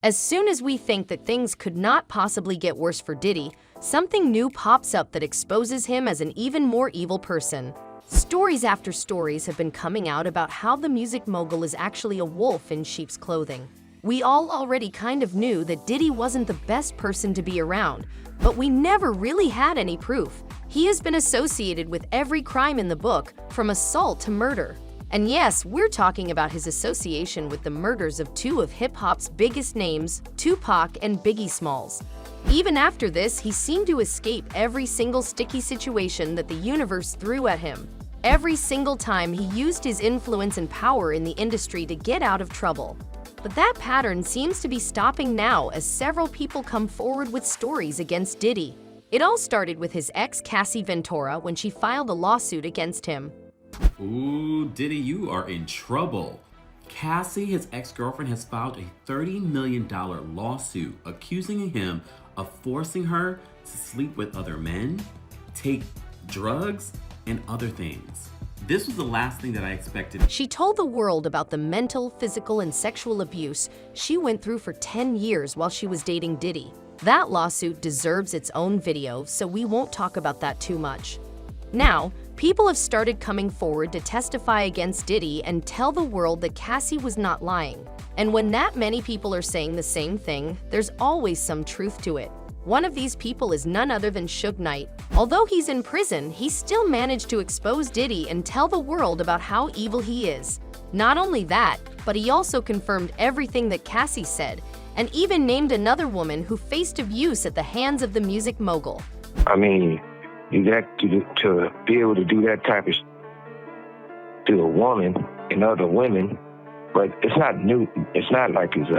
As soon as we think that things could not possibly get worse for Diddy, something new pops up that exposes him as an even more evil person. Stories after stories have been coming out about how the music mogul is actually a wolf in sheep's clothing. We all already kind of knew that Diddy wasn't the best person to be around, but we never really had any proof. He has been associated with every crime in the book, from assault to murder. And yes, we're talking about his association with the murders of two of hip-hop's biggest names, Tupac and Biggie Smalls. Even after this, he seemed to escape every single sticky situation that the universe threw at him. Every single time he used his influence and power in the industry to get out of trouble. But that pattern seems to be stopping now as several people come forward with stories against Diddy. It all started with his ex Cassie Ventura when she filed a lawsuit against him. Ooh, Diddy, you are in trouble. Cassie, his ex-girlfriend, has filed a $30 million lawsuit accusing him of forcing her to sleep with other men, take drugs, and other things. This was the last thing that I expected. She told the world about the mental, physical, and sexual abuse she went through for 10 years while she was dating Diddy. That lawsuit deserves its own video, so we won't talk about that too much. Now, people have started coming forward to testify against Diddy and tell the world that Cassie was not lying. And when that many people are saying the same thing, there's always some truth to it. One of these people is none other than Suge Knight. Although he's in prison, he still managed to expose Diddy and tell the world about how evil he is. Not only that, but he also confirmed everything that Cassie said, and even named another woman who faced abuse at the hands of the music mogul. I mean, you got to be able to do that type of to a woman and other women, but it's not new. It's not like it's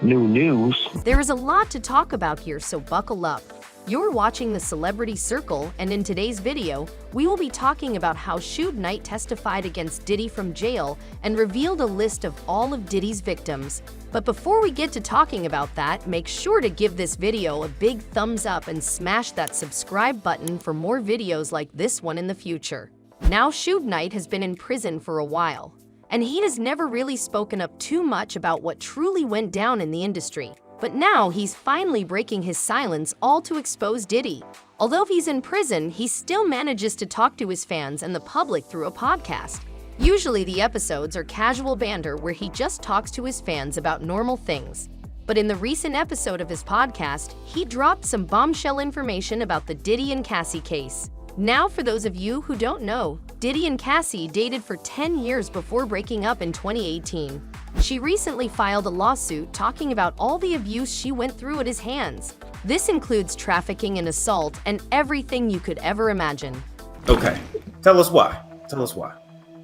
new news. There is a lot to talk about here, so buckle up. You're watching The Celebrity Circle, and in today's video, we will be talking about how Suge Knight testified against Diddy from jail and revealed a list of all of Diddy's victims. But before we get to talking about that, make sure to give this video a big thumbs up and smash that subscribe button for more videos like this one in the future. Now, Suge Knight has been in prison for a while, and he has never really spoken up too much about what truly went down in the industry. But now he's finally breaking his silence, all to expose Diddy. Although he's in prison, he still manages to talk to his fans and the public through a podcast. Usually the episodes are casual banter where he just talks to his fans about normal things. But in the recent episode of his podcast, he dropped some bombshell information about the Diddy and Cassie case. Now, for those of you who don't know, Diddy and Cassie dated for 10 years before breaking up in 2018. She recently filed a lawsuit talking about all the abuse she went through at his hands. This includes trafficking and assault and everything you could ever imagine. Okay, tell us why. Tell us why.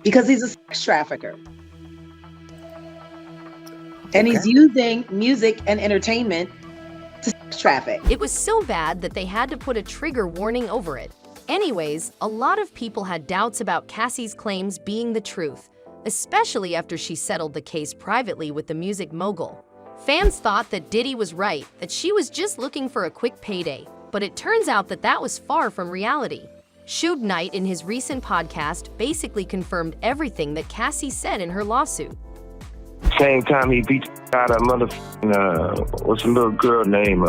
Because he's a sex trafficker. And he's using music and entertainment to sex traffic. It was so bad that they had to put a trigger warning over it. Anyways, a lot of people had doubts about Cassie's claims being the truth, especially after she settled the case privately with the music mogul. Fans thought that Diddy was right, that she was just looking for a quick payday, but it turns out that that was far from reality. Suge Knight, in his recent podcast, basically confirmed everything that Cassie said in her lawsuit. Same time he beat out a motherfucking, what's a little girl named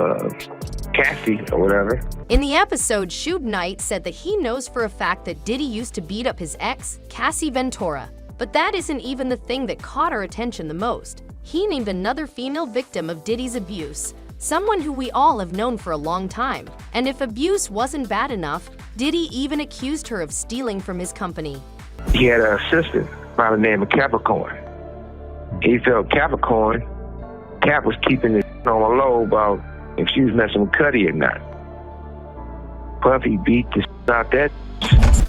Cassie or whatever. In the episode, Suge Knight said that he knows for a fact that Diddy used to beat up his ex, Cassie Ventura. But that isn't even the thing that caught our attention the most. He named another female victim of Diddy's abuse, someone who we all have known for a long time. And if abuse wasn't bad enough, Diddy even accused her of stealing from his company. He had an assistant by the name of Capricorn. He felt Capricorn, Cap was keeping it on the low about if she was messing with Cuddy or not. Puffy beat the out that.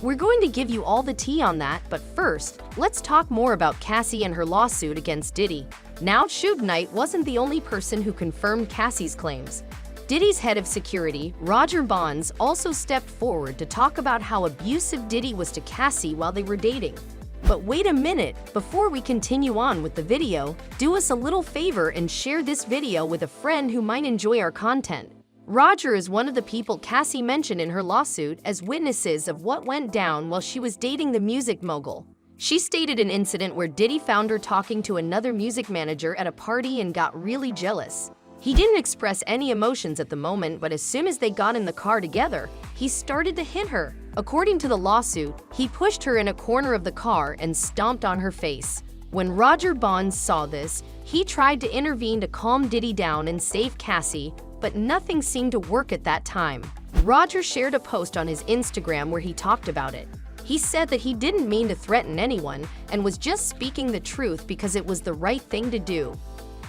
We're going to give you all the tea on that, but first, let's talk more about Cassie and her lawsuit against Diddy. Now, Suge Knight wasn't the only person who confirmed Cassie's claims. Diddy's head of security, Roger Bonds, also stepped forward to talk about how abusive Diddy was to Cassie while they were dating. But wait a minute, before we continue on with the video, do us a little favor and share this video with a friend who might enjoy our content. Roger is one of the people Cassie mentioned in her lawsuit as witnesses of what went down while she was dating the music mogul. She stated an incident where Diddy found her talking to another music manager at a party and got really jealous. He didn't express any emotions at the moment, but as soon as they got in the car together, he started to hit her. According to the lawsuit, he pushed her in a corner of the car and stomped on her face. When Roger Bonds saw this, he tried to intervene to calm Diddy down and save Cassie, but nothing seemed to work at that time. Roger shared a post on his Instagram where he talked about it. He said that he didn't mean to threaten anyone and was just speaking the truth because it was the right thing to do.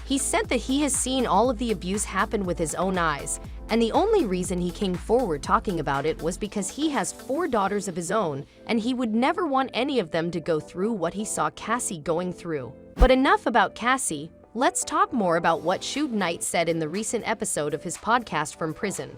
He said that he has seen all of the abuse happen with his own eyes, and the only reason he came forward talking about it was because he has 4 daughters of his own, and he would never want any of them to go through what he saw Cassie going through. But enough about Cassie, let's talk more about what Suge Knight said in the recent episode of his podcast from prison.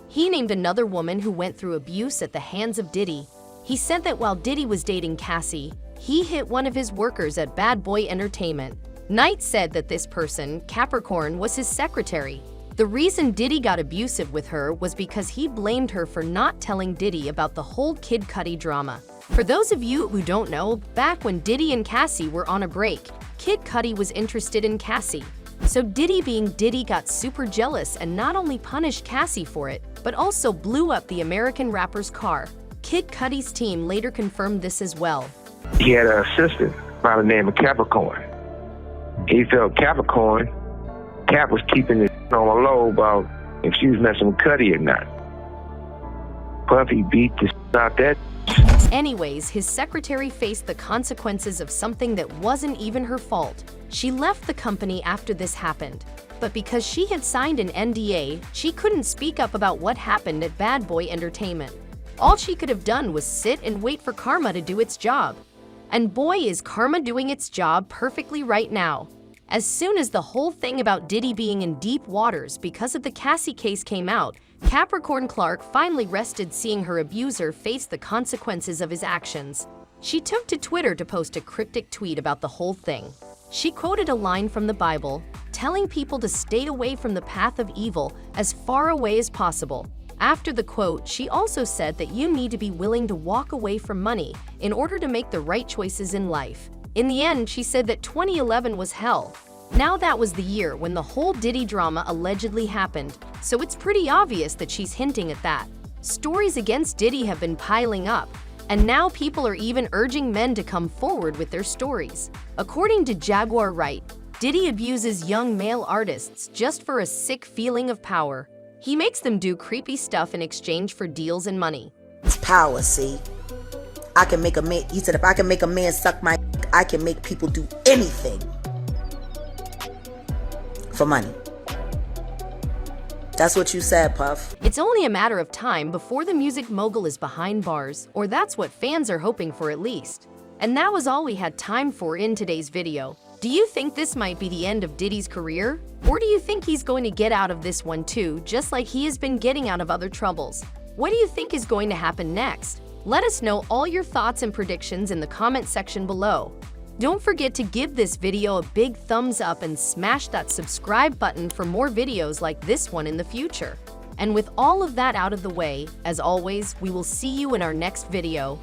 He named another woman who went through abuse at the hands of Diddy. He said that while Diddy was dating Cassie, he hit one of his workers at Bad Boy Entertainment. Knight said that this person, Capricorn, was his secretary. The reason Diddy got abusive with her was because he blamed her for not telling Diddy about the whole Kid Cudi drama. For those of you who don't know, back when Diddy and Cassie were on a break, Kid Cudi was interested in Cassie. So Diddy being Diddy got super jealous and not only punished Cassie for it, but also blew up the American rapper's car. Kid Cudi's team later confirmed this as well. He had an assistant by the name of Capricorn. He felt Cap was keeping it on the low about if she was messing with Cudi or not. Puffy beat the out that. Anyways, his secretary faced the consequences of something that wasn't even her fault. She left the company after this happened. But because she had signed an NDA, she couldn't speak up about what happened at Bad Boy Entertainment. All she could have done was sit and wait for karma to do its job. And boy, is karma doing its job perfectly right now. As soon as the whole thing about Diddy being in deep waters because of the Cassie case came out, Capricorn Clark finally rested seeing her abuser face the consequences of his actions. She took to Twitter to post a cryptic tweet about the whole thing. She quoted a line from the Bible, telling people to stay away from the path of evil as far away as possible. After the quote, she also said that you need to be willing to walk away from money in order to make the right choices in life. In the end, she said that 2011 was hell. Now that was the year when the whole Diddy drama allegedly happened, so it's pretty obvious that she's hinting at that. Stories against Diddy have been piling up, and now people are even urging men to come forward with their stories. According to Jaguar Wright, Diddy abuses young male artists just for a sick feeling of power. He makes them do creepy stuff in exchange for deals and money. It's power, see? I can make a man, he said, if I can make a man suck my dick, I can make people do anything for money. That's what you said, Puff. It's only a matter of time before the music mogul is behind bars, or that's what fans are hoping for at least. And that was all we had time for in today's video. Do you think this might be the end of Diddy's career? Or do you think he's going to get out of this one too, just like he has been getting out of other troubles? What do you think is going to happen next? Let us know all your thoughts and predictions in the comment section below. Don't forget to give this video a big thumbs up and smash that subscribe button for more videos like this one in the future. And with all of that out of the way, as always, we will see you in our next video.